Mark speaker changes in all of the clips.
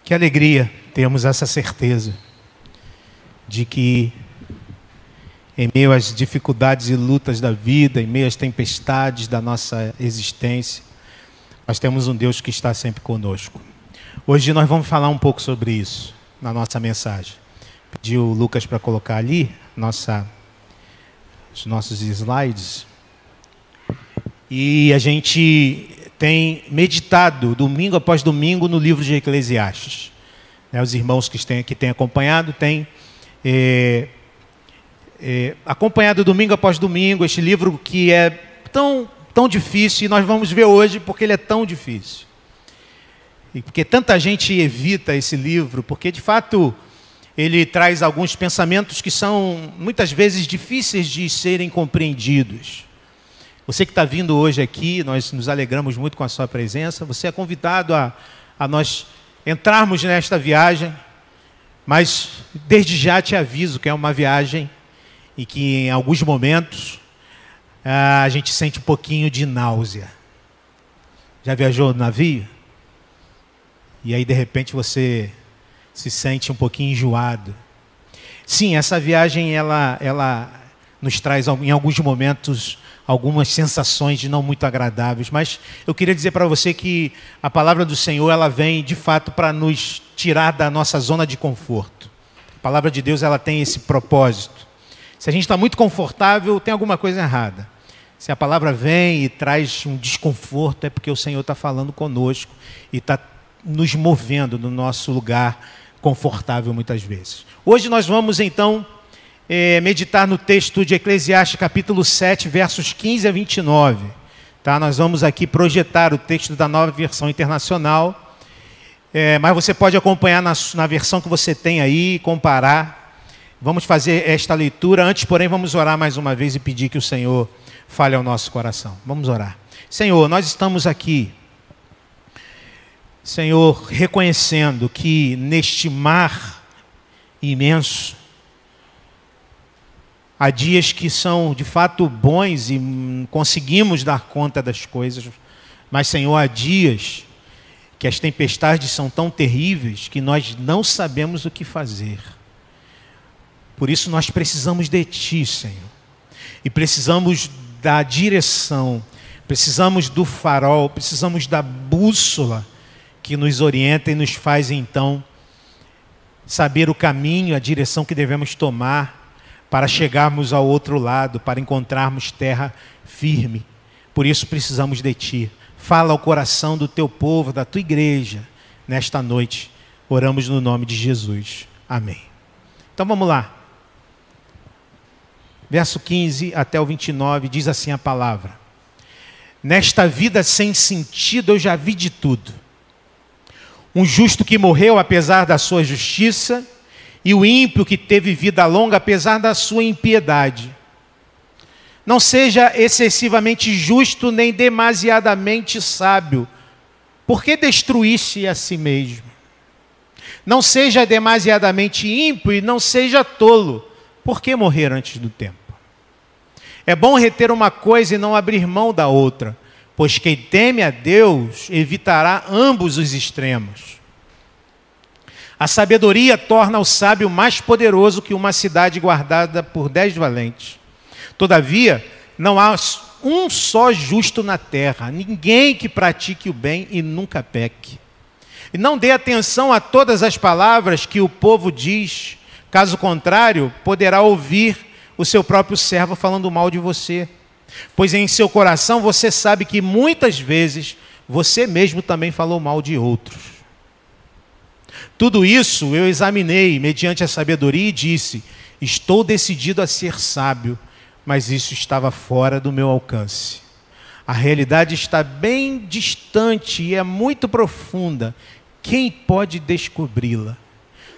Speaker 1: Que alegria termos essa certeza de que em meio às dificuldades e lutas da vida, em meio às tempestades da nossa existência, nós temos um Deus que está sempre conosco. Hoje nós vamos falar um pouco sobre isso na nossa mensagem. Pedi o Lucas para colocar ali os nossos slides. E a gente tem meditado domingo após domingo no livro de Eclesiastes. Os irmãos que têm acompanhado têm acompanhado domingo após domingo este livro que é tão difícil, e nós vamos ver hoje porque ele é tão difícil. E porque tanta gente evita esse livro, porque de fato ele traz alguns pensamentos que são muitas vezes difíceis de serem compreendidos. Você que está vindo hoje aqui, nós nos alegramos muito com a sua presença. Você é convidado a nós entrarmos nesta viagem, mas desde já te aviso que é uma viagem e que em alguns momentos a gente sente um pouquinho de náusea. Já viajou no navio? E aí de repente você se sente um pouquinho enjoado. Sim, essa viagem ela nos traz em alguns momentos algumas sensações não muito agradáveis, mas eu queria dizer para você que a palavra do Senhor, ela vem de fato para nos tirar da nossa zona de conforto. A palavra de Deus, ela tem esse propósito. Se a gente está muito confortável, tem alguma coisa errada. Se a palavra vem e traz um desconforto, é porque o Senhor está falando conosco e está nos movendo no nosso lugar confortável muitas vezes. Hoje nós vamos então meditar no texto de Eclesiastes capítulo 7, versos 15 a 29. Tá? Nós vamos aqui projetar o texto da Nova Versão Internacional, mas você pode acompanhar na versão que você tem aí, comparar. Vamos fazer esta leitura. Antes, porém, vamos orar mais uma vez e pedir que o Senhor fale ao nosso coração. Vamos orar. Senhor, nós estamos aqui, Senhor, reconhecendo que neste mar imenso, há dias que são de fato bons e conseguimos dar conta das coisas, mas, Senhor, há dias que as tempestades são tão terríveis que nós não sabemos o que fazer. Por isso nós precisamos de Ti, Senhor, e precisamos da direção, precisamos do farol, precisamos da bússola que nos orienta e nos faz então saber o caminho, a direção que devemos tomar para chegarmos ao outro lado, para encontrarmos terra firme. Por isso precisamos de Ti. Fala ao coração do Teu povo, da Tua igreja, nesta noite. Oramos no nome de Jesus. Amém. Então vamos lá. Verso 15 até o 29, diz assim a palavra: Nesta vida sem sentido eu já vi de tudo. Um justo que morreu apesar da sua justiça, e o ímpio que teve vida longa apesar da sua impiedade. Não seja excessivamente justo nem demasiadamente sábio, por que destruir-se a si mesmo? Não seja demasiadamente ímpio e não seja tolo, por que morrer antes do tempo? É bom reter uma coisa e não abrir mão da outra, pois quem teme a Deus evitará ambos os extremos. A sabedoria torna o sábio mais poderoso que uma cidade guardada por 10 valentes. Todavia, não há um só justo na terra, ninguém que pratique o bem e nunca peque. E não dê atenção a todas as palavras que o povo diz, caso contrário, poderá ouvir o seu próprio servo falando mal de você. Pois em seu coração você sabe que muitas vezes você mesmo também falou mal de outros. Tudo isso eu examinei mediante a sabedoria e disse: estou decidido a ser sábio, mas isso estava fora do meu alcance. A realidade está bem distante e é muito profunda. Quem pode descobri-la?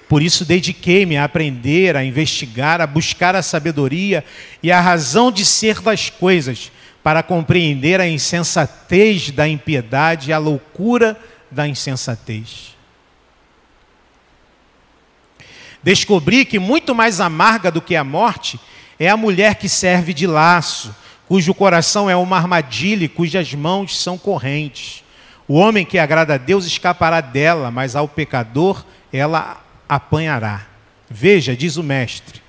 Speaker 1: Por isso dediquei-me a aprender, a investigar, a buscar a sabedoria e a razão de ser das coisas, para compreender a insensatez da impiedade e a loucura da insensatez. Descobri que muito mais amarga do que a morte é a mulher que serve de laço, cujo coração é uma armadilha e cujas mãos são correntes. O homem que agrada a Deus escapará dela, mas ao pecador ela apanhará. Veja, diz o mestre,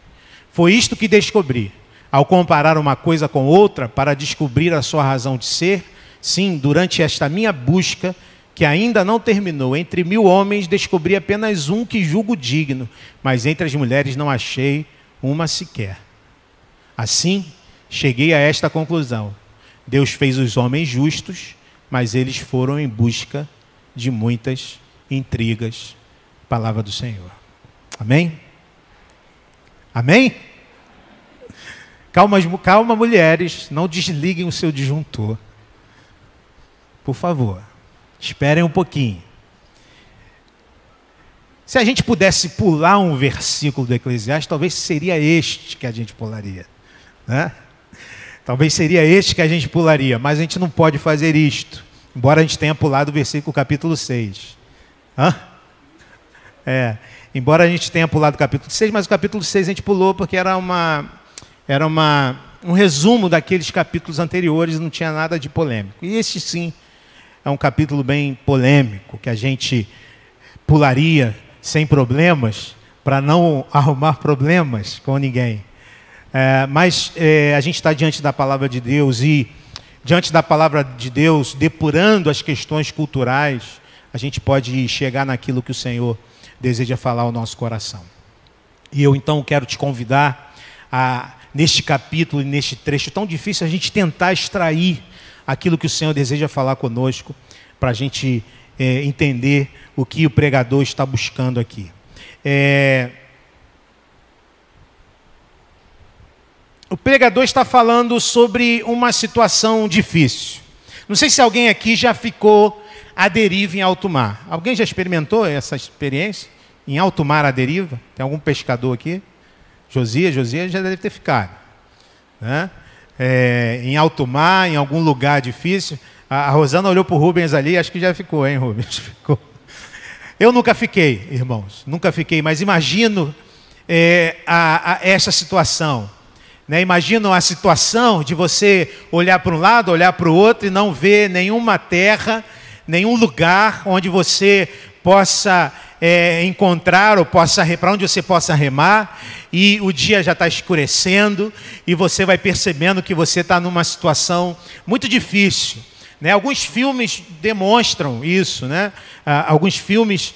Speaker 1: foi isto que descobri, ao comparar uma coisa com outra, para descobrir a sua razão de ser. Sim, durante esta minha busca, que ainda não terminou, entre 1000 homens descobri apenas um que julgo digno, mas entre as mulheres não achei uma sequer. Assim, cheguei a esta conclusão: Deus fez os homens justos, mas eles foram em busca de muitas intrigas. Palavra do Senhor. Amém? Amém? Calma, mulheres, não desliguem o seu disjuntor. Por favor, esperem um pouquinho. Se a gente pudesse pular um versículo do Eclesiastes, talvez seria este que a gente pularia, né? Talvez seria este que a gente pularia, mas a gente não pode fazer isto, embora a gente tenha pulado o versículo capítulo 6. Embora a gente tenha pulado o capítulo 6, mas o capítulo 6 a gente pulou porque era um resumo daqueles capítulos anteriores, não tinha nada de polêmico. E este sim é um capítulo bem polêmico, que a gente pularia sem problemas, para não arrumar problemas com ninguém. Mas a gente está diante da palavra de Deus, e diante da palavra de Deus, depurando as questões culturais, a gente pode chegar naquilo que o Senhor deseja falar ao nosso coração. E eu então quero te convidar a, neste capítulo e neste trecho tão difícil, a gente tentar extrair aquilo que o Senhor deseja falar conosco, para a gente entender o que o pregador está buscando aqui. O pregador está falando sobre uma situação difícil. Não sei se alguém aqui já ficou à deriva em alto mar. Alguém já experimentou essa experiência? Em alto mar à deriva? Tem algum pescador aqui? Josias já deve ter ficado, né? Em alto mar, em algum lugar difícil. A Rosana olhou para o Rubens ali, acho que já ficou, hein, Rubens? Ficou. Eu nunca fiquei, irmãos, nunca fiquei, mas imagino essa situação. Né? Imagino a situação de você olhar para um lado, olhar para o outro e não ver nenhuma terra, nenhum lugar onde você possa encontrar, ou para onde você possa remar, e o dia já está escurecendo, e você vai percebendo que você está numa situação muito difícil. Né? Alguns filmes demonstram isso, né? Alguns filmes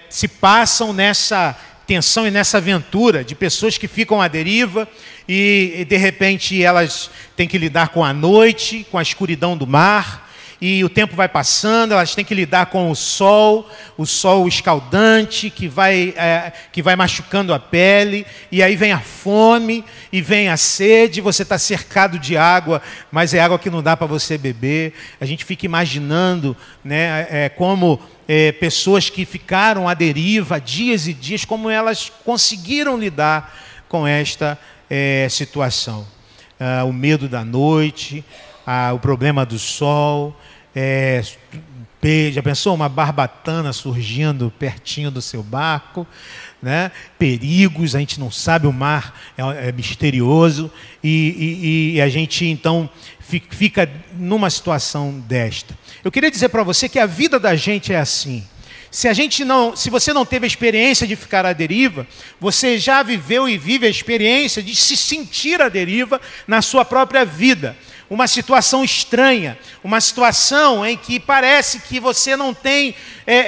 Speaker 1: se passam nessa tensão e nessa aventura de pessoas que ficam à deriva e de repente elas têm que lidar com a noite, com a escuridão do mar, e o tempo vai passando, elas têm que lidar com o sol escaldante que vai machucando a pele, e aí vem a fome e vem a sede, você está cercado de água, mas é água que não dá para você beber. A gente fica imaginando, né, como pessoas que ficaram à deriva dias e dias, como elas conseguiram lidar com esta situação. O medo da noite, o problema do sol, já pensou uma barbatana surgindo pertinho do seu barco, né? Perigos, a gente não sabe, o mar é misterioso, e a gente então fica numa situação desta. Eu queria dizer para você que a vida da gente é assim. Se você não teve a experiência de ficar à deriva, você já viveu e vive a experiência de se sentir à deriva na sua própria vida. Uma situação estranha, uma situação em que parece que você não tem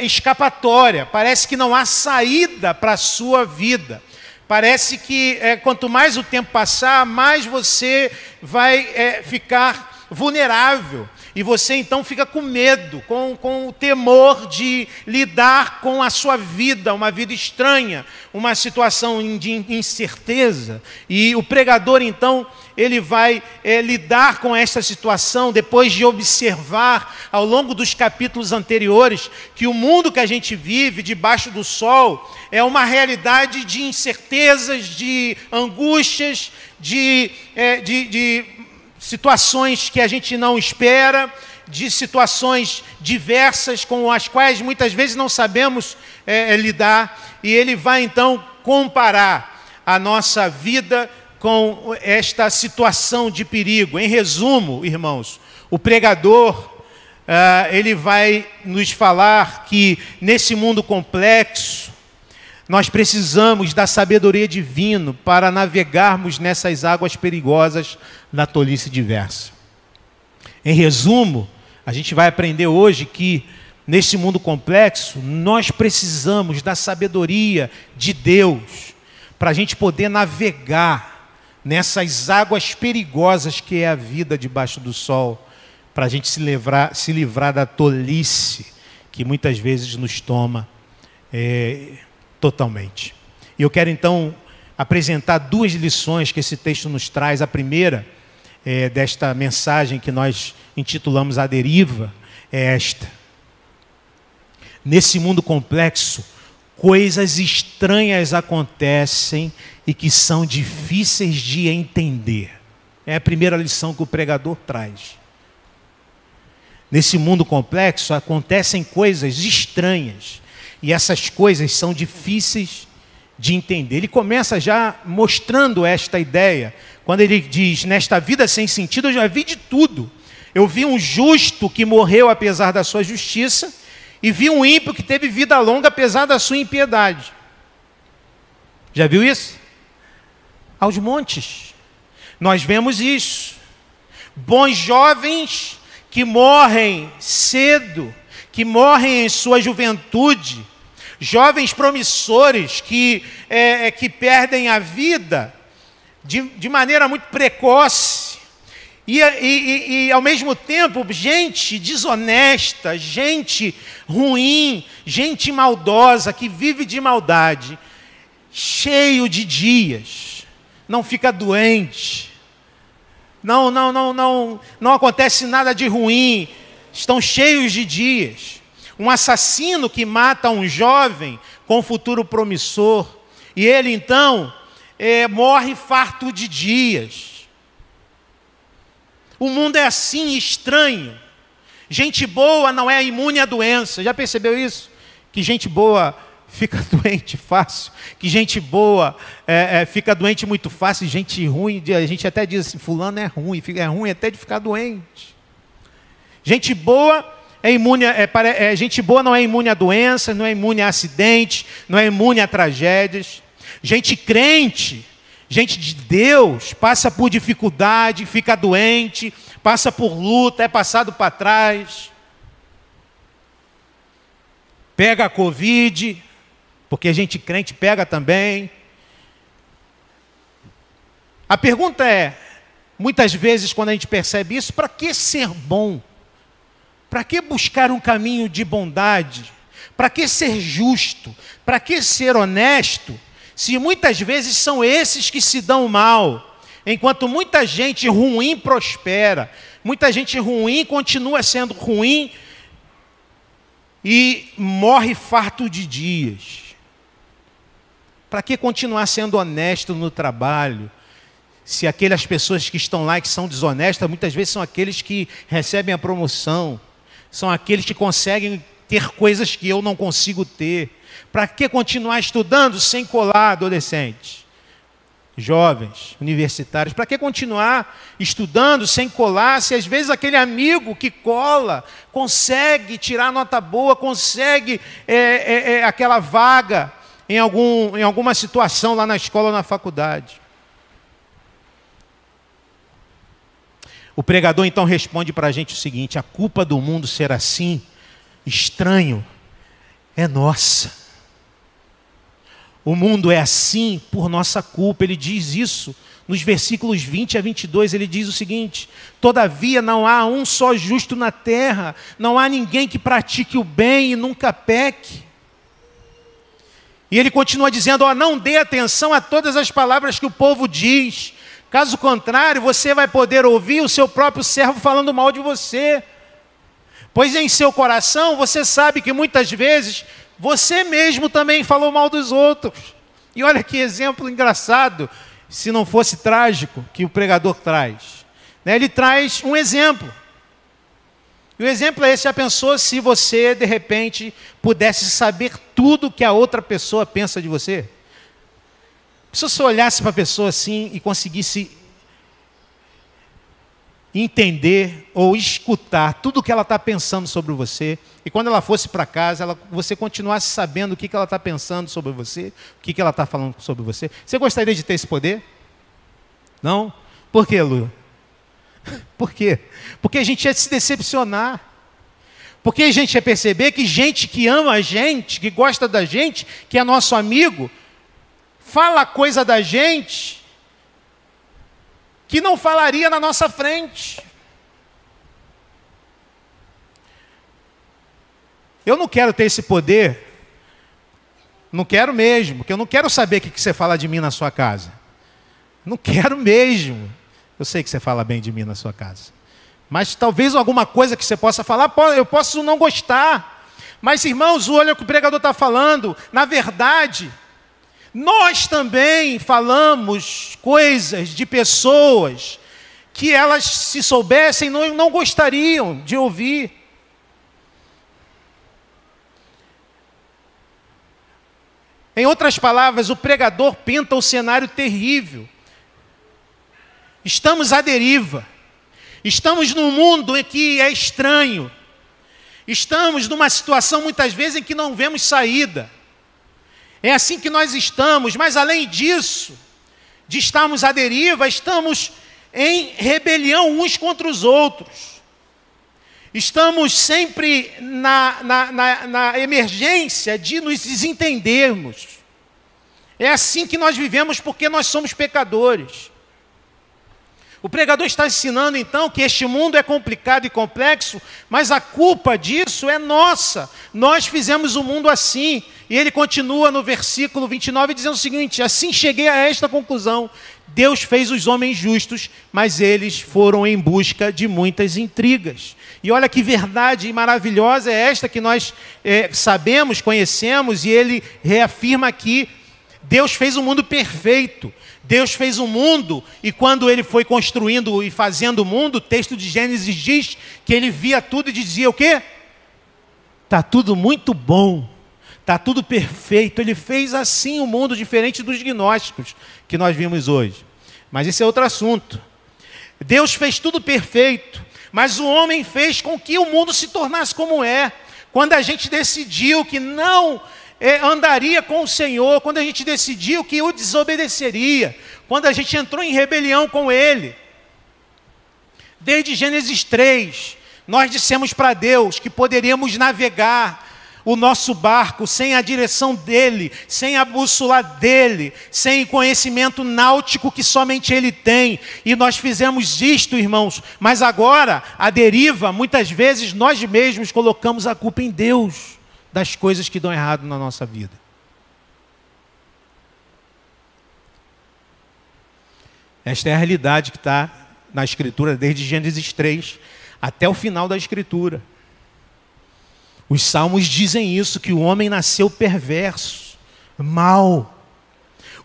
Speaker 1: escapatória, parece que não há saída para a sua vida. Parece que quanto mais o tempo passar, mais você vai ficar vulnerável. E você então fica com medo, com o temor de lidar com a sua vida, uma vida estranha, uma situação de incerteza. E o pregador então, ele vai lidar com essa situação depois de observar ao longo dos capítulos anteriores que o mundo que a gente vive debaixo do sol é uma realidade de incertezas, de angústias, de situações que a gente não espera, de situações diversas com as quais muitas vezes não sabemos lidar. E ele vai então comparar a nossa vida com esta situação de perigo. Em resumo, irmãos, o pregador ele vai nos falar que nesse mundo complexo, nós precisamos da sabedoria divina para navegarmos nessas águas perigosas da tolice diversa. Em resumo, a gente vai aprender hoje que nesse mundo complexo, nós precisamos da sabedoria de Deus para a gente poder navegar nessas águas perigosas que é a vida debaixo do sol, para a gente se livrar da tolice que muitas vezes nos toma totalmente. E eu quero então apresentar duas lições que esse texto nos traz. A primeira desta mensagem que nós intitulamos A Deriva é esta: nesse mundo complexo, coisas estranhas acontecem e que são difíceis de entender. É a primeira lição que o pregador traz. Nesse mundo complexo acontecem coisas estranhas e essas coisas são difíceis de entender. Ele começa já mostrando esta ideia, quando ele diz: nesta vida sem sentido eu já vi de tudo. Eu vi um justo que morreu apesar da sua justiça, e vi um ímpio que teve vida longa apesar da sua impiedade. Já viu isso? Aos montes. Nós vemos isso. Bons jovens que morrem cedo, que morrem em sua juventude. Jovens promissores que perdem a vida de maneira muito precoce. E ao mesmo tempo, gente desonesta, gente ruim, gente maldosa, que vive de maldade, cheio de dias, não fica doente, não acontece nada de ruim, estão cheios de dias. Um assassino que mata um jovem com futuro promissor, e ele então morre farto de dias. O mundo é assim, estranho. Gente boa não é imune à doença. Já percebeu isso? Que gente boa fica doente fácil. Que gente boa fica doente muito fácil. Gente ruim, a gente até diz assim, fulano é ruim até de ficar doente. Gente boa gente boa não é imune a doenças, não é imune a acidentes, não é imune a tragédias. Gente crente, gente de Deus, passa por dificuldade, fica doente, passa por luta, é passado para trás. Pega a Covid, porque gente crente pega também. A pergunta é, muitas vezes quando a gente percebe isso, para que ser bom? Para que buscar um caminho de bondade? Para que ser justo? Para que ser honesto? Se muitas vezes são esses que se dão mal, enquanto muita gente ruim prospera, muita gente ruim continua sendo ruim e morre farto de dias. Para que continuar sendo honesto no trabalho, se aquelas pessoas que estão lá e que são desonestas, muitas vezes são aqueles que recebem a promoção, são aqueles que conseguem ter coisas que eu não consigo ter. Para que continuar estudando sem colar, adolescentes, jovens, universitários? Para que continuar estudando sem colar, se às vezes aquele amigo que cola consegue tirar nota boa, consegue aquela vaga em alguma situação lá na escola ou na faculdade? O pregador então responde para a gente o seguinte: a culpa do mundo ser assim, estranho, é nossa. O mundo é assim por nossa culpa. Ele diz isso nos versículos 20 a 22. Ele diz o seguinte: todavia não há um só justo na terra, não há ninguém que pratique o bem e nunca peque. E ele continua dizendo: não dê atenção a todas as palavras que o povo diz, caso contrário você vai poder ouvir o seu próprio servo falando mal de você. Pois em seu coração você sabe que muitas vezes você mesmo também falou mal dos outros. E olha que exemplo engraçado, se não fosse trágico, que o pregador traz. Ele traz um exemplo. E o exemplo é esse: já pensou se você, de repente, pudesse saber tudo que a outra pessoa pensa de você? Se você olhasse para a pessoa assim e conseguisse entender ou escutar tudo o que ela está pensando sobre você. E quando ela fosse para casa, você continuasse sabendo o que ela está pensando sobre você, o que ela está falando sobre você. Você gostaria de ter esse poder? Não? Por quê, Lu? Por quê? Porque a gente ia se decepcionar. Porque a gente ia perceber que gente que ama a gente, que gosta da gente, que é nosso amigo, fala coisa da gente que não falaria na nossa frente. Eu não quero ter esse poder, não quero mesmo, porque eu não quero saber o que você fala de mim na sua casa. Não quero mesmo. Eu sei que você fala bem de mim na sua casa. Mas talvez alguma coisa que você possa falar, eu posso não gostar. Mas, irmãos, olha o que o pregador está falando. Na verdade, nós também falamos coisas de pessoas que elas, se soubessem, não gostariam de ouvir. Em outras palavras, o pregador pinta um cenário terrível. Estamos à deriva. Estamos num mundo em que é estranho. Estamos numa situação, muitas vezes, em que não vemos saída. É assim que nós estamos, mas além disso, de estarmos à deriva, estamos em rebelião uns contra os outros. Estamos sempre na emergência de nos desentendermos. É assim que nós vivemos porque nós somos pecadores. O pregador está ensinando então que este mundo é complicado e complexo, mas a culpa disso é nossa. Nós fizemos o mundo assim. E ele continua no versículo 29 dizendo o seguinte: assim cheguei a esta conclusão. Deus fez os homens justos, mas eles foram em busca de muitas intrigas. E olha que verdade maravilhosa é esta que nós sabemos, conhecemos, e ele reafirma aqui: Deus fez um mundo perfeito. Deus fez o mundo, e quando ele foi construindo e fazendo o mundo, o texto de Gênesis diz que ele via tudo e dizia o quê? Está tudo muito bom, está tudo perfeito. Ele fez assim o mundo, diferente dos gnósticos que nós vimos hoje. Mas esse é outro assunto. Deus fez tudo perfeito, mas o homem fez com que o mundo se tornasse como é. Quando a gente decidiu que não andaria com o Senhor, quando a gente decidiu que o desobedeceria, quando a gente entrou em rebelião com Ele. Desde Gênesis 3, nós dissemos para Deus que poderíamos navegar o nosso barco sem a direção dEle, sem a bússola dEle, sem o conhecimento náutico que somente Ele tem. E nós fizemos isto, irmãos, mas agora, a deriva, muitas vezes nós mesmos colocamos a culpa em Deus das coisas que dão errado na nossa vida. Esta é a realidade que está na Escritura, desde Gênesis 3 até o final da Escritura. Os Salmos dizem isso, que o homem nasceu perverso, mau.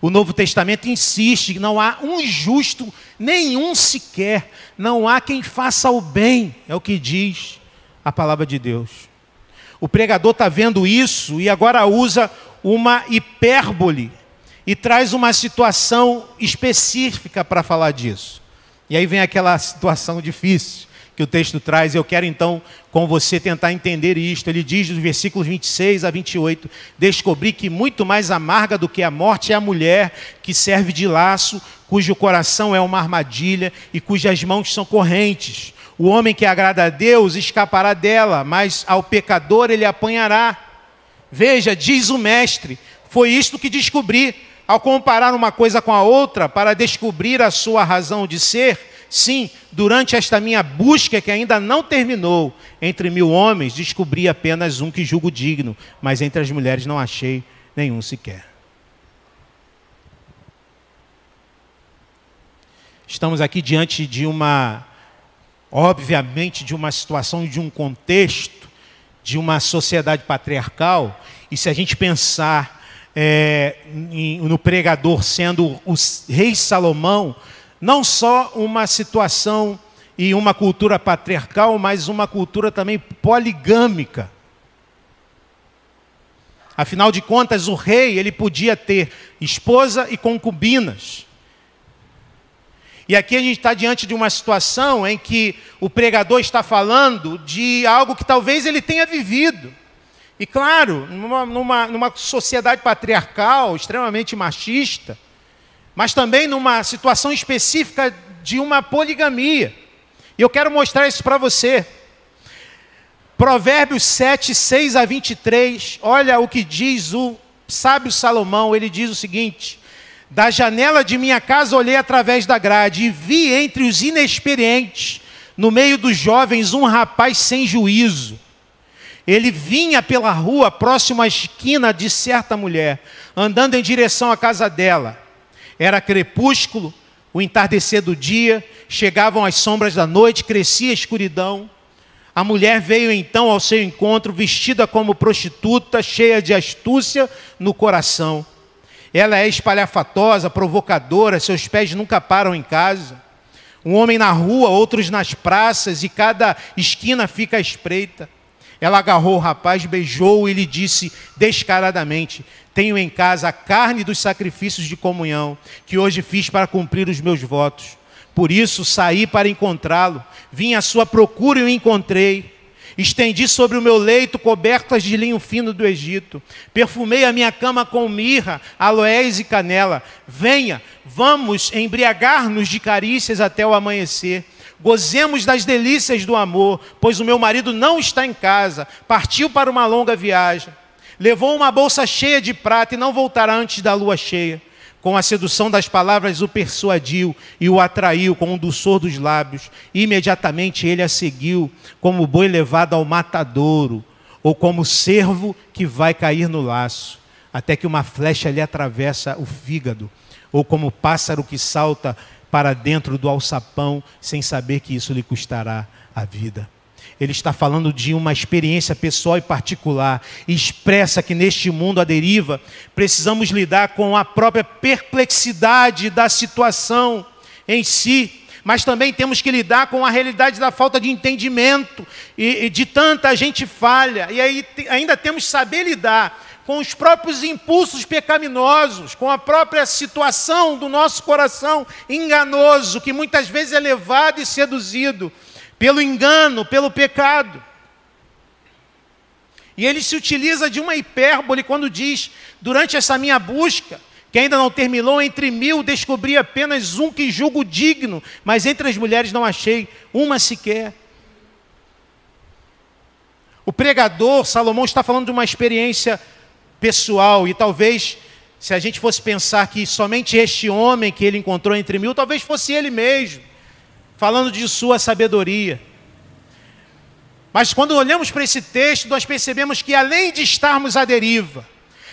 Speaker 1: O Novo Testamento insiste que não há um justo, nenhum sequer. Não há quem faça o bem, é o que diz a palavra de Deus. O pregador está vendo isso e agora usa uma hipérbole e traz uma situação específica para falar disso. E aí vem aquela situação difícil que o texto traz. Eu quero então com você tentar entender isto. Ele diz nos versículos 26 a 28, descobri que muito mais amarga do que a morte é a mulher que serve de laço, cujo coração é uma armadilha e cujas mãos são correntes. O homem que agrada a Deus escapará dela, mas ao pecador ele apanhará. Veja, diz o mestre, foi isto que descobri. Ao comparar uma coisa com a outra, para descobrir a sua razão de ser, sim, durante esta minha busca que ainda não terminou, entre 1000 homens descobri apenas um que julgo digno, mas entre as mulheres não achei nenhum sequer. Estamos aqui diante de obviamente, de uma situação, de um contexto, de uma sociedade patriarcal, e se a gente pensar no pregador sendo o rei Salomão, não só uma situação e uma cultura patriarcal, mas uma cultura também poligâmica. Afinal de contas, o rei ele podia ter esposa e concubinas. E aqui a gente está diante de uma situação em que o pregador está falando de algo que talvez ele tenha vivido. E claro, numa sociedade patriarcal, extremamente machista, mas também numa situação específica de uma poligamia. E eu quero mostrar isso para você. Provérbios 7, 6 a 23, olha o que diz o sábio Salomão. Ele diz o seguinte: da janela de minha casa olhei através da grade e vi entre os inexperientes, no meio dos jovens, um rapaz sem juízo. Ele vinha pela rua próximo à esquina de certa mulher, andando em direção à casa dela. Era crepúsculo, o entardecer do dia, chegavam as sombras da noite, crescia a escuridão. A mulher veio então ao seu encontro, vestida como prostituta, cheia de astúcia no coração. Ela é espalhafatosa, provocadora, seus pés nunca param em casa. Um homem na rua, outros nas praças, e cada esquina fica à espreita. Ela agarrou o rapaz, beijou-o e lhe disse descaradamente: tenho em casa a carne dos sacrifícios de comunhão, que hoje fiz para cumprir os meus votos. Por isso saí para encontrá-lo. Vim à sua procura e o encontrei. Estendi sobre o meu leito cobertas de linho fino do Egito. Perfumei a minha cama com mirra, aloés e canela. Venha, vamos embriagar-nos de carícias até o amanhecer. Gozemos das delícias do amor, pois o meu marido não está em casa. Partiu para uma longa viagem. Levou uma bolsa cheia de prata e não voltará antes da lua cheia. Com a sedução das palavras o persuadiu e o atraiu com o dulçor dos lábios. Imediatamente ele a seguiu, como boi levado ao matadouro, ou como cervo que vai cair no laço, até que uma flecha lhe atravessa o fígado, ou como pássaro que salta para dentro do alçapão, sem saber que isso lhe custará a vida. Ele está falando de uma experiência pessoal e particular, e expressa que neste mundo à deriva, precisamos lidar com a própria perplexidade da situação em si, mas também temos que lidar com a realidade da falta de entendimento, e de tanta gente falha, e aí ainda temos que saber lidar com os próprios impulsos pecaminosos, com a própria situação do nosso coração enganoso, que muitas vezes é levado e seduzido pelo engano, pelo pecado. E ele se utiliza de uma hipérbole quando diz: durante essa minha busca, que ainda não terminou, entre 1000 descobri apenas um que julgo digno, mas entre as mulheres não achei uma sequer. O pregador, Salomão, está falando de uma experiência pessoal, e talvez, se a gente fosse pensar que somente este homem que ele encontrou entre 1000, talvez fosse ele mesmo, falando de sua sabedoria. Mas quando olhamos para esse texto, nós percebemos que além de estarmos à deriva,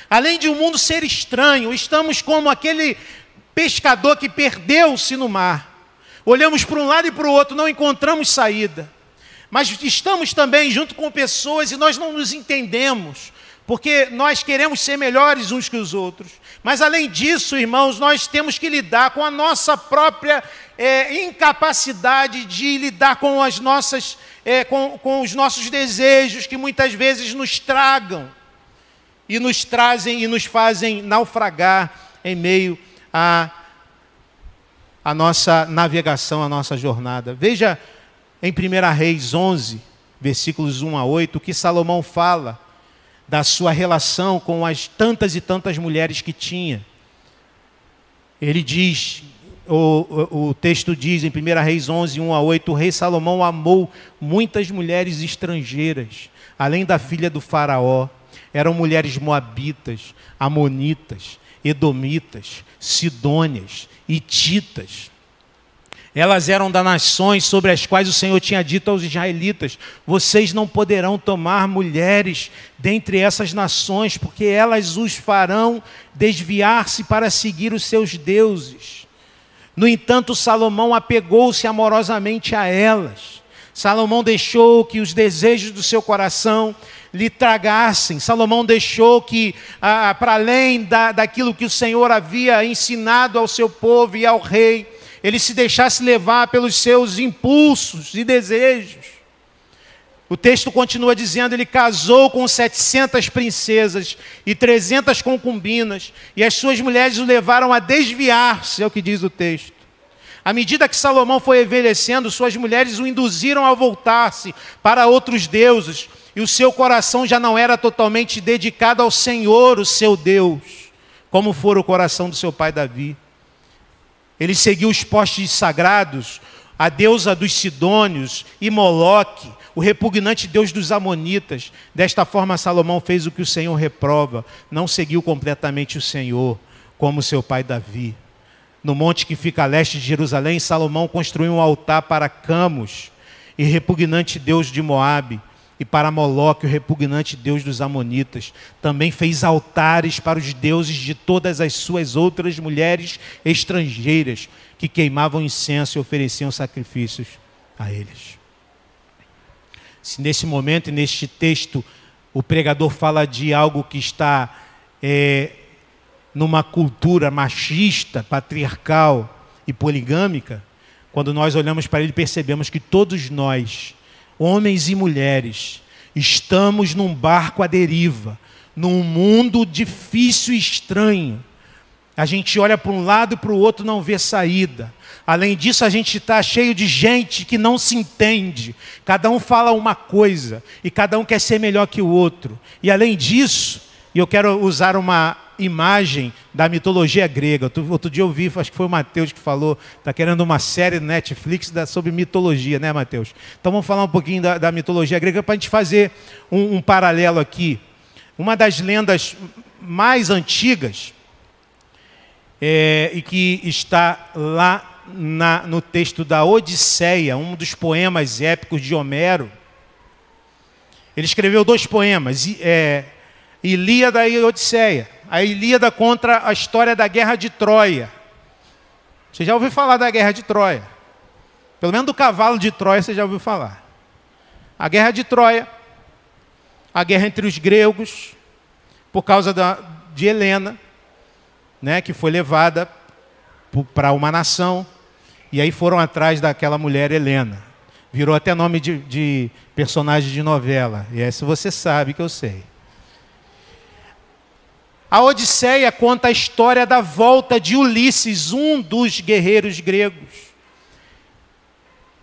Speaker 1: além de o mundo ser estranho, estamos como aquele pescador que perdeu-se no mar. Olhamos para um lado e para o outro, não encontramos saída. Mas estamos também junto com pessoas e nós não nos entendemos, porque nós queremos ser melhores uns que os outros. Mas além disso, irmãos, nós temos que lidar com a nossa própria incapacidade de lidar com as nossas, com os nossos desejos, que muitas vezes nos tragam e nos trazem e nos fazem naufragar em meio à nossa navegação, à nossa jornada. Veja em 1 Reis 11, versículos 1 a 8, o que Salomão fala da sua relação com as tantas e tantas mulheres que tinha. Ele diz, o texto diz em 1 Reis 11, 1 a 8, o rei Salomão amou muitas mulheres estrangeiras, além da filha do faraó. Eram mulheres moabitas, amonitas, edomitas, sidônias, hititas. Elas eram das nações sobre as quais o Senhor tinha dito aos israelitas: vocês não poderão tomar mulheres dentre essas nações, porque elas os farão desviar-se para seguir os seus deuses. No entanto, Salomão apegou-se amorosamente a elas. Salomão deixou que os desejos do seu coração lhe tragassem. Salomão deixou que, para além daquilo que o Senhor havia ensinado ao seu povo e ao rei, ele se deixasse levar pelos seus impulsos e desejos. O texto continua dizendo: ele casou com 700 princesas e 300 concubinas, e as suas mulheres o levaram a desviar-se, é o que diz o texto. À medida que Salomão foi envelhecendo, suas mulheres o induziram a voltar-se para outros deuses, e o seu coração já não era totalmente dedicado ao Senhor, o seu Deus, como fora o coração do seu pai Davi. Ele seguiu os postes sagrados, a deusa dos Sidônios e Moloque, o repugnante deus dos Amonitas. Desta forma, Salomão fez o que o Senhor reprova, não seguiu completamente o Senhor, como seu pai Davi. No monte que fica a leste de Jerusalém, Salomão construiu um altar para Camos, e repugnante deus de Moabe, e para Moloque, o repugnante deus dos Amonitas. Também fez altares para os deuses de todas as suas outras mulheres estrangeiras, que queimavam incenso e ofereciam sacrifícios a eles. Se nesse momento e neste texto o pregador fala de algo que está numa cultura machista, patriarcal e poligâmica, quando nós olhamos para ele, percebemos que todos nós, homens e mulheres, estamos num barco à deriva, num mundo difícil e estranho. A gente olha para um lado e para o outro, não vê saída. Além disso, a gente está cheio de gente que não se entende. Cada um fala uma coisa e cada um quer ser melhor que o outro. E além disso, e eu quero usar uma imagem da mitologia grega. Outro dia eu vi, acho que foi o Mateus que falou, está querendo uma série no Netflix sobre mitologia, né, Mateus? Então vamos falar um pouquinho da mitologia grega para a gente fazer um paralelo aqui. Uma das lendas mais antigas, e que está lá no texto da Odisseia, um dos poemas épicos de Homero. Ele escreveu 2 poemas, Ilíada e Odisseia. A Ilíada conta a história da Guerra de Troia. Você já ouviu falar da Guerra de Troia? Pelo menos do cavalo de Troia você já ouviu falar. A Guerra de Troia, a guerra entre os gregos, por causa de Helena, né, que foi levada para uma nação, e aí foram atrás daquela mulher Helena. Virou até nome de personagem de novela, e essa você sabe que eu sei. A Odisseia conta a história da volta de Ulisses, um dos guerreiros gregos,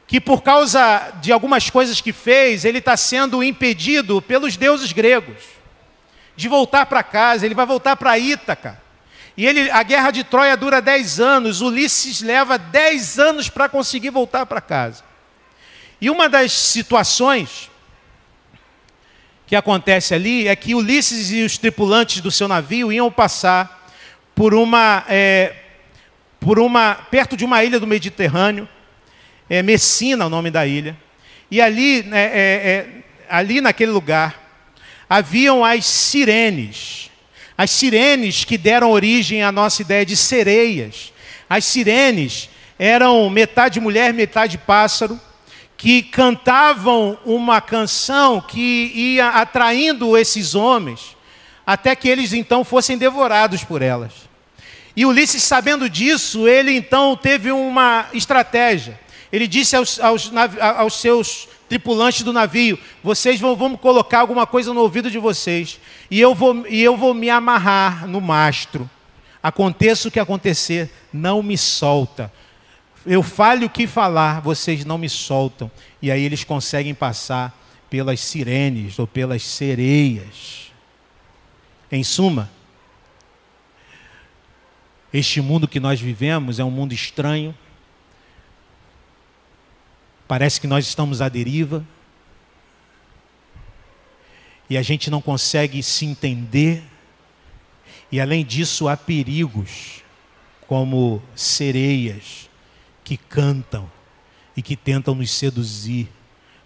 Speaker 1: que por causa de algumas coisas que fez, ele está sendo impedido pelos deuses gregos de voltar para casa. Ele vai voltar para Ítaca. E a guerra de Troia dura 10 anos. Ulisses leva 10 anos para conseguir voltar para casa. E uma das situações que acontece ali é que Ulisses e os tripulantes do seu navio iam passar perto de uma ilha do Mediterrâneo, Messina, o nome da ilha. E ali, ali naquele lugar, haviam as sirenes. As sirenes que deram origem à nossa ideia de sereias. As sirenes eram metade mulher, metade pássaro, que cantavam uma canção que ia atraindo esses homens, até que eles então fossem devorados por elas. E Ulisses, sabendo disso, ele então teve uma estratégia. Ele disse aos seus tripulantes do navio: vocês vão colocar alguma coisa no ouvido de vocês, e eu vou me amarrar no mastro. Aconteça o que acontecer, não me solta. Eu falo o que falar, vocês não me soltam. E aí eles conseguem passar pelas sirenes ou pelas sereias. Em suma, este mundo que nós vivemos é um mundo estranho. Parece que nós estamos à deriva. E a gente não consegue se entender. E além disso, há perigos, como sereias, que cantam e que tentam nos seduzir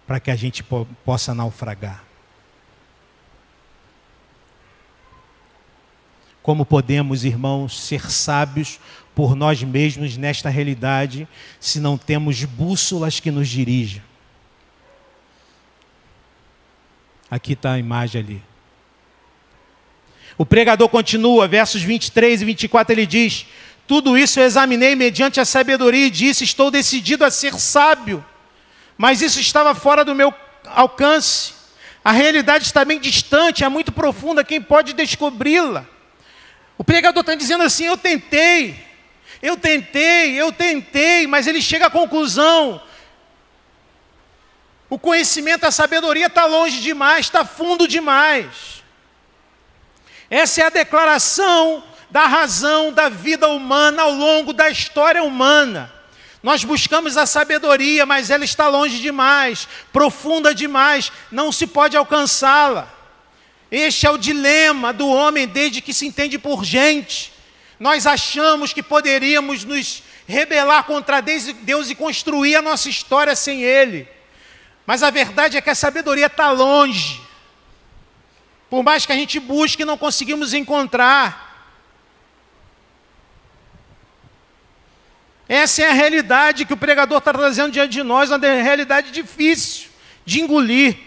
Speaker 1: para que a gente possa naufragar. Como podemos, irmãos, ser sábios por nós mesmos nesta realidade, se não temos bússolas que nos dirijam? Aqui está a imagem ali. O pregador continua, versos 23 e 24, ele diz: tudo isso eu examinei mediante a sabedoria e disse: estou decidido a ser sábio. Mas isso estava fora do meu alcance. A realidade está bem distante, é muito profunda, quem pode descobri-la? O pregador está dizendo assim: eu tentei. Eu tentei, mas ele chega à conclusão: o conhecimento, a sabedoria está longe demais, está fundo demais. Essa é a declaração da razão da vida humana ao longo da história humana. Nós buscamos a sabedoria, mas ela está longe demais, profunda demais, não se pode alcançá-la. Este é o dilema do homem desde que se entende por gente. Nós achamos que poderíamos nos rebelar contra Deus e construir a nossa história sem Ele. Mas a verdade é que a sabedoria está longe. Por mais que a gente busque, não conseguimos encontrar. Essa é a realidade que o pregador está trazendo diante de nós, uma realidade difícil de engolir,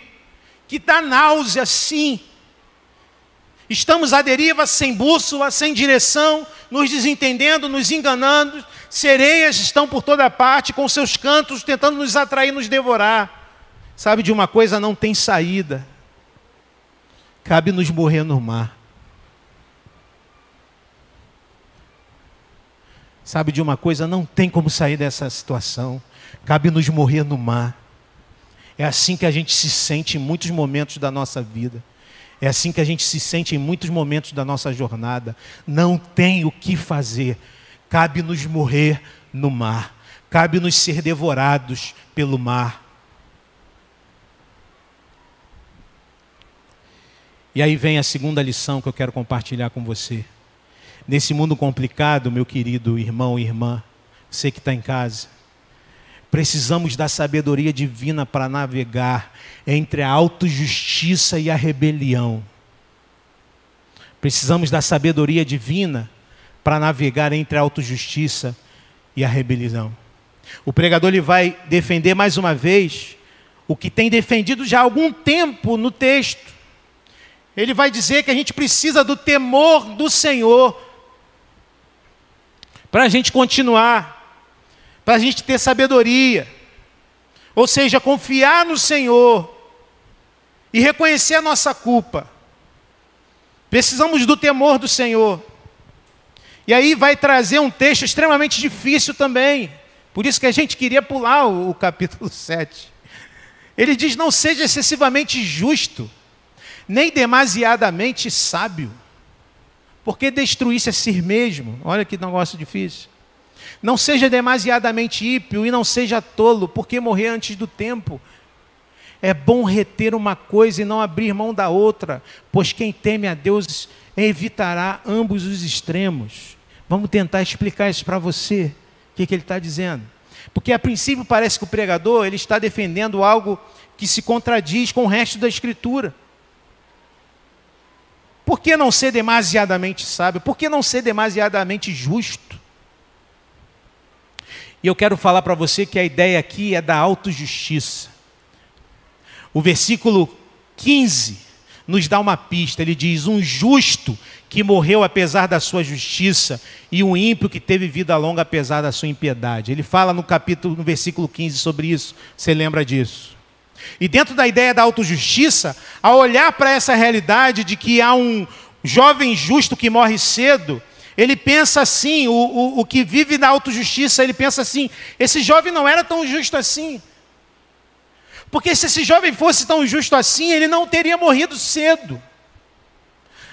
Speaker 1: que dá náusea, sim. Estamos à deriva, sem bússola, sem direção, nos desentendendo, nos enganando. Sereias estão por toda parte, com seus cantos, tentando nos atrair, nos devorar. Sabe de uma coisa? Não tem saída. Cabe nos morrer no mar. Sabe de uma coisa? Não tem como sair dessa situação. Cabe nos morrer no mar. É assim que a gente se sente em muitos momentos da nossa vida. É assim que a gente se sente em muitos momentos da nossa jornada. Não tem o que fazer. Cabe nos morrer no mar. Cabe nos ser devorados pelo mar. E aí vem a segunda lição que eu quero compartilhar com você. Nesse mundo complicado, meu querido irmão e irmã, você que está em casa, precisamos da sabedoria divina para navegar entre a autojustiça e a rebelião. Precisamos da sabedoria divina para navegar entre a autojustiça e a rebelião. O pregador ele vai defender mais uma vez o que tem defendido já há algum tempo no texto. Ele vai dizer que a gente precisa do temor do Senhor para a gente continuar, para a gente ter sabedoria, ou seja, confiar no Senhor e reconhecer a nossa culpa. Precisamos do temor do Senhor. E aí vai trazer um texto extremamente difícil também, por isso que a gente queria pular o capítulo 7. Ele diz: não seja excessivamente justo, nem demasiadamente sábio, porque destruísse a si mesmo. Olha que negócio difícil. Não seja demasiadamente ímpio e não seja tolo, porque morrer antes do tempo. É bom reter uma coisa e não abrir mão da outra, pois quem teme a Deus evitará ambos os extremos. Vamos tentar explicar isso para você. O que ele está dizendo? Porque a princípio parece que o pregador ele está defendendo algo que se contradiz com o resto da Escritura. Por que não ser demasiadamente sábio? Por que não ser demasiadamente justo? E eu quero falar para você que a ideia aqui é da autojustiça. O versículo 15 nos dá uma pista. Ele diz: um justo que morreu apesar da sua justiça e um ímpio que teve vida longa apesar da sua impiedade. Ele fala no versículo 15 sobre isso. Você lembra disso? E dentro da ideia da autojustiça, ao olhar para essa realidade de que há um jovem justo que morre cedo, ele pensa assim, o que vive na autojustiça, ele pensa assim: esse jovem não era tão justo assim. Porque se esse jovem fosse tão justo assim, ele não teria morrido cedo.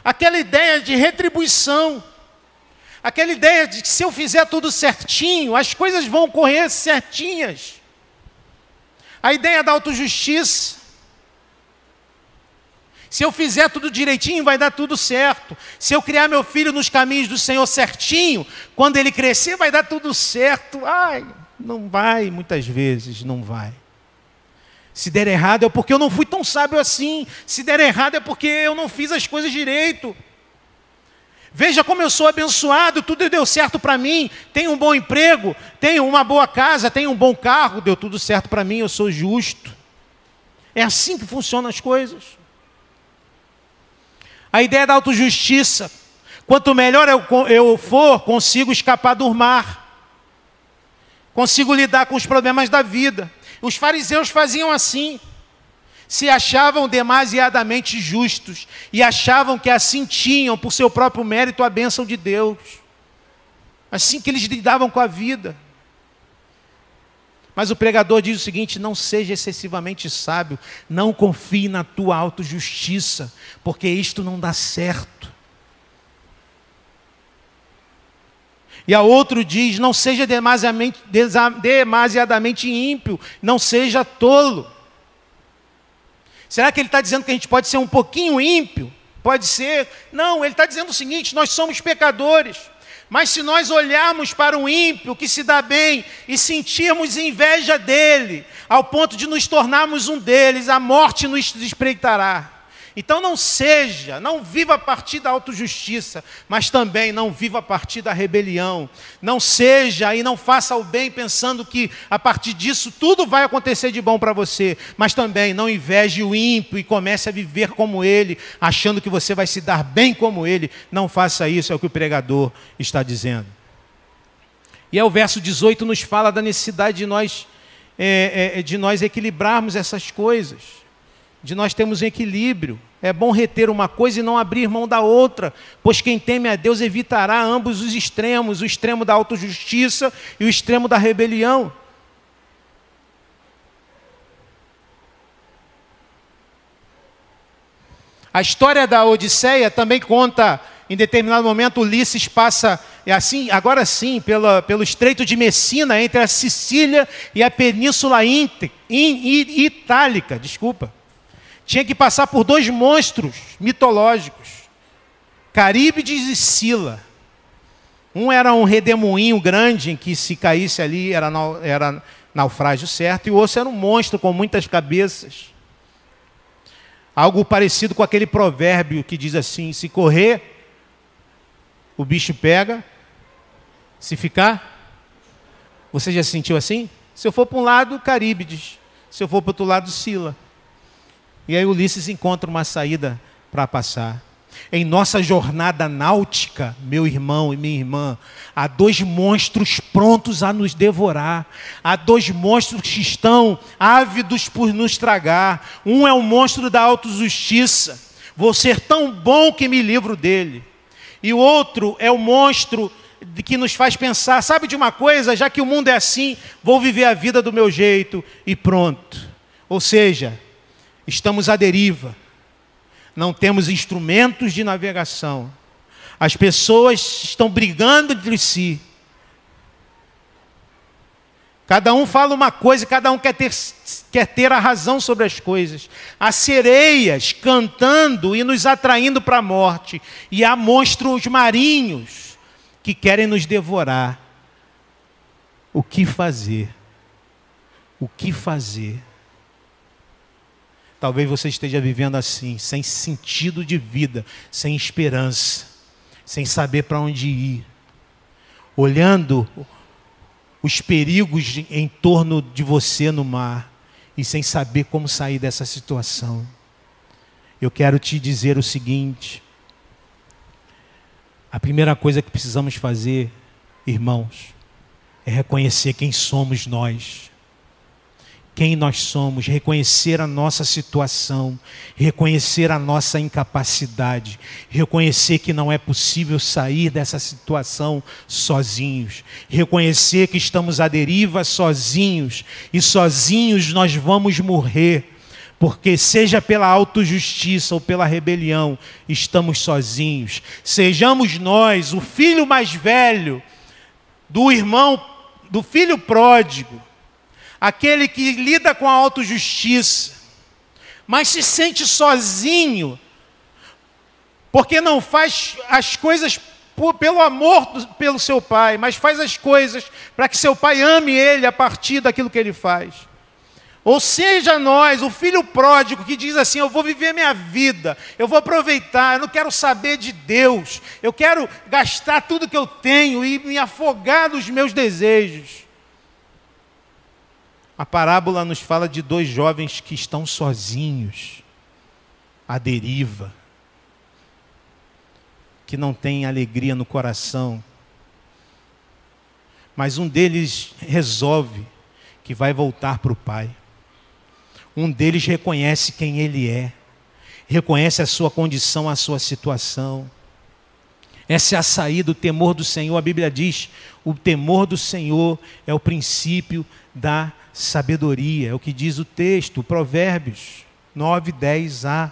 Speaker 1: Aquela ideia de retribuição, aquela ideia de que se eu fizer tudo certinho, as coisas vão correr certinhas. A ideia da autojustiça. Se eu fizer tudo direitinho, vai dar tudo certo. Se eu criar meu filho nos caminhos do Senhor certinho, quando ele crescer, vai dar tudo certo. Ai, não vai, muitas vezes não vai. Se der errado é porque eu não fui tão sábio assim. Se der errado é porque eu não fiz as coisas direito. Veja como eu sou abençoado, tudo deu certo para mim. Tenho um bom emprego, tenho uma boa casa, tenho um bom carro, deu tudo certo para mim, eu sou justo. É assim que funcionam as coisas. A ideia da autojustiça: quanto melhor eu for, consigo escapar do mar. Consigo lidar com os problemas da vida. Os fariseus faziam assim. Se achavam demasiadamente justos e achavam que assim tinham, por seu próprio mérito, a bênção de Deus. assim que eles lidavam com a vida. Mas o pregador diz o seguinte: não seja excessivamente sábio, não confie na tua autojustiça, porque isto não dá certo. E a outro diz: não seja demasiadamente ímpio, não seja tolo. Será que ele está dizendo que a gente pode ser um pouquinho ímpio? Pode ser. Não, ele está dizendo o seguinte: nós somos pecadores. Mas se nós olharmos para um ímpio que se dá bem e sentirmos inveja dele, ao ponto de nos tornarmos um deles, a morte nos espreitará. Então não viva a partir da autojustiça, mas também não viva a partir da rebelião. Não seja e não faça o bem pensando que a partir disso tudo vai acontecer de bom para você, mas também não inveje o ímpio e comece a viver como ele, achando que você vai se dar bem como ele. Não faça isso, é o que o pregador está dizendo. E o verso 18 nos fala da necessidade de nós equilibrarmos essas coisas, de nós termos um equilíbrio. É bom reter uma coisa e não abrir mão da outra, pois quem teme a Deus evitará ambos os extremos, o extremo da autojustiça e o extremo da rebelião. A história da Odisseia também conta, em determinado momento, Ulisses passa, agora sim, pelo Estreito de Messina, entre a Sicília e a Península Itálica, Tinha que passar por dois monstros mitológicos, Caríbides e Sila. Um era um redemoinho grande, em que se caísse ali era naufrágio certo, e o outro era um monstro com muitas cabeças. Algo parecido com aquele provérbio que diz assim: se correr, o bicho pega, se ficar... Você já se sentiu assim? Se eu for para um lado, Caríbides, se eu for para o outro lado, Sila. E aí Ulisses encontra uma saída para passar. Em nossa jornada náutica, meu irmão e minha irmã, há dois monstros prontos a nos devorar. Há dois monstros que estão ávidos por nos tragar. Um é o monstro da autojustiça. Vou ser tão bom que me livro dele. E o outro é o monstro que nos faz pensar, sabe de uma coisa? Já que o mundo é assim, vou viver a vida do meu jeito e pronto. Ou seja, estamos à deriva, não temos instrumentos de navegação, as pessoas estão brigando entre si, cada um fala uma coisa, cada um quer ter a razão sobre as coisas. Há sereias cantando e nos atraindo para a morte, e há monstros marinhos que querem nos devorar. O que fazer? O que fazer? Talvez você esteja vivendo assim, sem sentido de vida, sem esperança, sem saber para onde ir, olhando os perigos em torno de você no mar e sem saber como sair dessa situação. Eu quero te dizer o seguinte: a primeira coisa que precisamos fazer, irmãos, é reconhecer quem somos nós. Quem nós somos, reconhecer a nossa situação, reconhecer a nossa incapacidade, reconhecer que não é possível sair dessa situação sozinhos, reconhecer que estamos à deriva sozinhos, e sozinhos nós vamos morrer, porque seja pela autojustiça ou pela rebelião, estamos sozinhos. Sejamos nós, o filho mais velho, do filho pródigo, aquele que lida com a autojustiça, mas se sente sozinho, porque não faz as coisas pelo amor pelo seu pai, mas faz as coisas para que seu pai ame ele a partir daquilo que ele faz. Ou seja, nós, o filho pródigo que diz assim: eu vou viver minha vida, eu vou aproveitar, eu não quero saber de Deus, eu quero gastar tudo que eu tenho e me afogar nos meus desejos. A parábola nos fala de dois jovens que estão sozinhos, à deriva, que não têm alegria no coração. Mas um deles resolve que vai voltar para o pai. Um deles reconhece quem ele é, reconhece a sua condição, a sua situação. Essa é a saída, o temor do Senhor. A Bíblia diz, o temor do Senhor é o princípio da sabedoria. É o que diz o texto, Provérbios 9, 10a.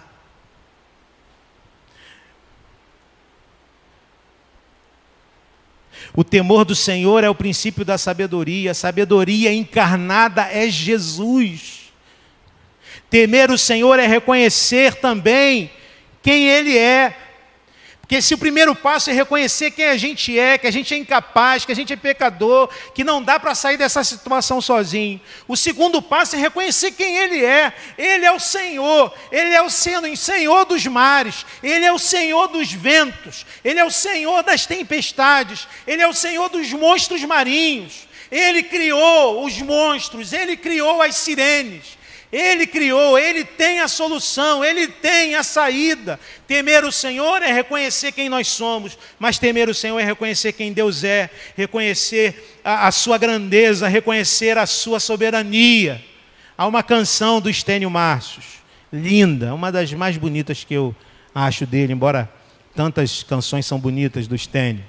Speaker 1: O temor do Senhor é o princípio da sabedoria. A sabedoria encarnada é Jesus. Temer o Senhor é reconhecer também quem Ele é. Porque se o primeiro passo é reconhecer quem a gente é, que a gente é incapaz, que a gente é pecador, que não dá para sair dessa situação sozinho. O segundo passo é reconhecer quem Ele é. Ele é o Senhor, Ele é o Senhor dos mares, Ele é o Senhor dos ventos, Ele é o Senhor das tempestades, Ele é o Senhor dos monstros marinhos. Ele criou os monstros, Ele criou as sirenes. Ele criou, Ele tem a solução, Ele tem a saída. Temer o Senhor é reconhecer quem nós somos, mas temer o Senhor é reconhecer quem Deus é, reconhecer a sua grandeza, reconhecer a sua soberania. Há uma canção do Estênio Marcios, linda, uma das mais bonitas que eu acho dele, embora tantas canções são bonitas do Estênio.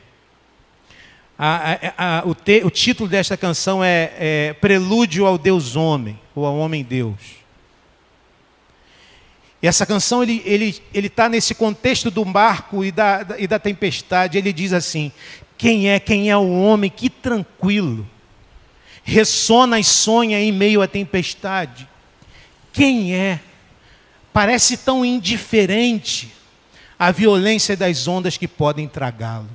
Speaker 1: O título desta canção é Prelúdio ao Deus Homem, ou ao Homem Deus. E essa canção, ele está nesse contexto do barco e da tempestade. Ele diz assim, quem é o homem que tranquilo, ressona e sonha em meio à tempestade? Quem é? Parece tão indiferente à violência das ondas que podem tragá-lo.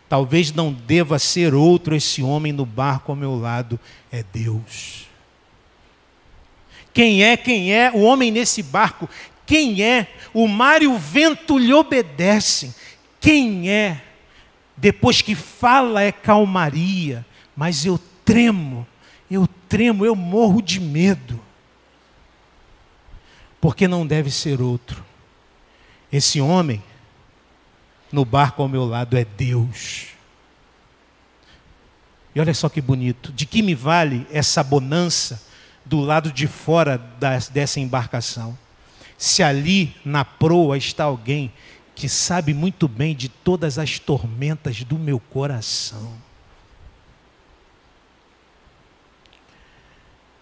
Speaker 1: Talvez não deva ser outro esse homem no barco ao meu lado, é Deus. Quem é o homem nesse barco? Quem é? O mar e o vento lhe obedecem. Quem é? Depois que fala é calmaria, mas eu tremo, eu morro de medo. Porque não deve ser outro. Esse homem no barco ao meu lado é Deus. E olha só que bonito. De que me vale essa bonança do lado de fora dessa embarcação, se ali na proa está alguém que sabe muito bem de todas as tormentas do meu coração?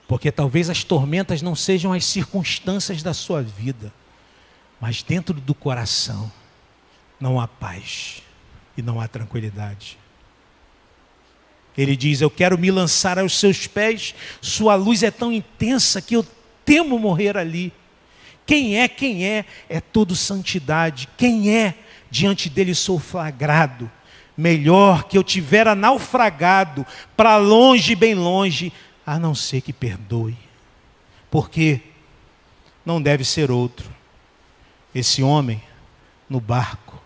Speaker 1: Porque talvez as tormentas não sejam as circunstâncias da sua vida, mas dentro do coração não há paz e não há tranquilidade. Ele diz, eu quero me lançar aos seus pés, sua luz é tão intensa que eu temo morrer ali. Quem é? É todo santidade. Quem é? Diante dele sou flagrado. Melhor que eu tivera naufragado, para longe, bem longe, a não ser que perdoe. Porque não deve ser outro. Esse homem no barco,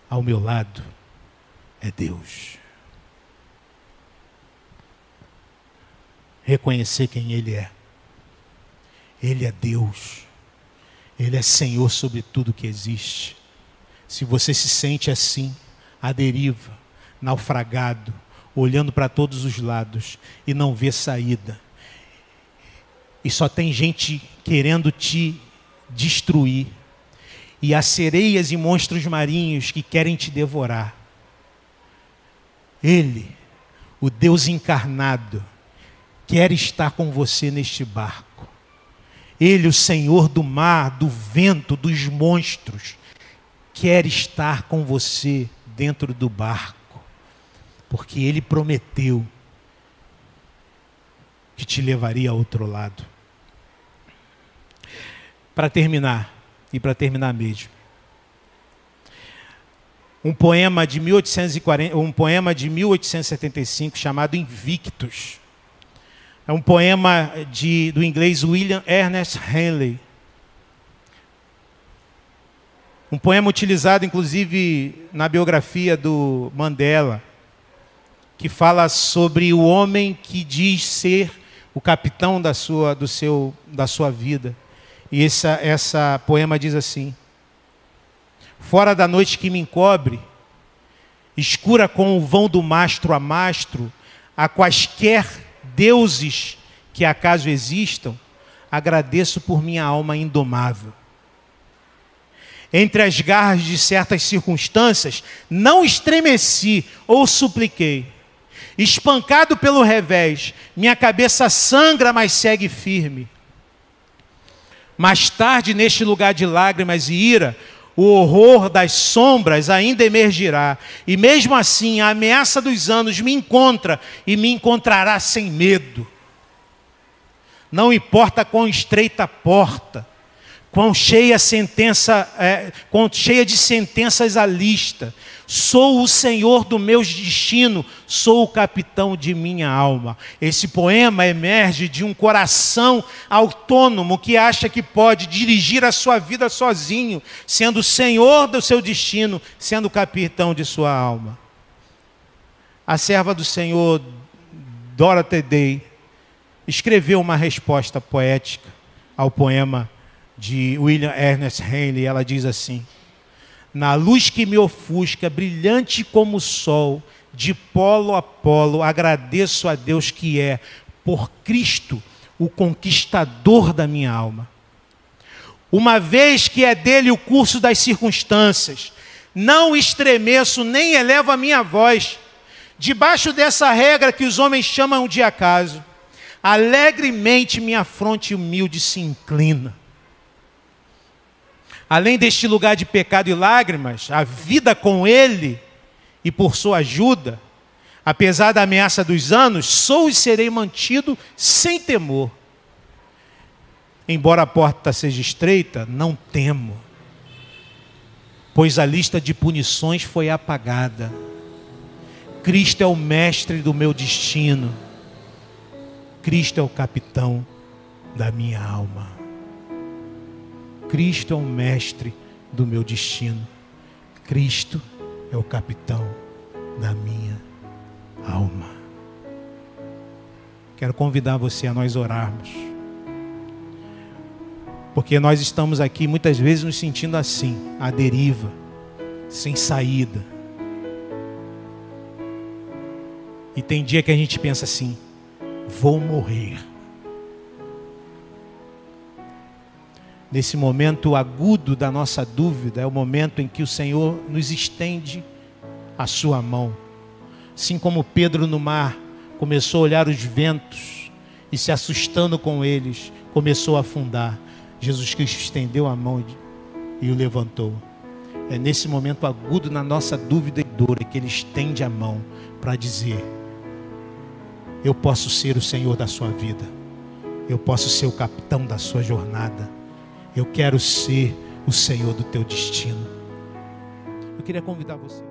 Speaker 1: ao meu lado, é Deus. Reconhecer quem Ele é. Ele é Deus. Ele é Senhor sobre tudo que existe. Se você se sente assim, à deriva, naufragado, olhando para todos os lados e não vê saída, e só tem gente querendo te destruir, e há sereias e monstros marinhos que querem te devorar, Ele, o Deus encarnado, quer estar com você neste barco. Ele, o Senhor do mar, do vento, dos monstros, quer estar com você dentro do barco, porque Ele prometeu que te levaria ao outro lado. Para terminar, e para terminar mesmo, um poema de 1875 chamado Invictus. É um poema do inglês William Ernest Henley. Um poema utilizado, inclusive, na biografia do Mandela, que fala sobre o homem que diz ser o capitão da sua vida. E essa poema diz assim: fora da noite que me encobre, escura com o vão do mastro a mastro, a quaisquer deuses que acaso existam, agradeço por minha alma indomável. Entre as garras de certas circunstâncias, não estremeci ou supliquei. Espancado pelo revés, minha cabeça sangra, mas segue firme. Mais tarde, neste lugar de lágrimas e ira, o horror das sombras ainda emergirá. E mesmo assim, a ameaça dos anos me encontra e me encontrará sem medo. Não importa quão estreita a porta, quão cheia de sentenças a lista. Sou o Senhor do meu destino, sou o capitão de minha alma. Esse poema emerge de um coração autônomo que acha que pode dirigir a sua vida sozinho, sendo o Senhor do seu destino, sendo o capitão de sua alma. A serva do Senhor, Dorothy Day, escreveu uma resposta poética ao poema de William Ernest Henley. Ela diz assim: na luz que me ofusca, brilhante como o sol, de polo a polo, agradeço a Deus que é, por Cristo, o conquistador da minha alma. Uma vez que é dele o curso das circunstâncias, não estremeço nem elevo a minha voz, debaixo dessa regra que os homens chamam de acaso. Alegremente minha fronte humilde se inclina. Além deste lugar de pecado e lágrimas, a vida com Ele e por sua ajuda, apesar da ameaça dos anos, sou e serei mantido sem temor. Embora a porta seja estreita, não temo, pois a lista de punições foi apagada. Cristo é o mestre do meu destino. Cristo é o capitão da minha alma. Cristo é o mestre do meu destino. Cristo é o capitão da minha alma. Quero convidar você a nós orarmos. Porque nós estamos aqui muitas vezes nos sentindo assim, à deriva, sem saída. E tem dia que a gente pensa assim: vou morrer. Nesse momento agudo da nossa dúvida, é o momento em que o Senhor nos estende a sua mão. Assim como Pedro no mar começou a olhar os ventos e se assustando com eles, começou a afundar. Jesus Cristo estendeu a mão e o levantou. É nesse momento agudo na nossa dúvida e dor que Ele estende a mão para dizer: eu posso ser o Senhor da sua vida. Eu posso ser o capitão da sua jornada. Eu quero ser o Senhor do teu destino. Eu queria convidar você.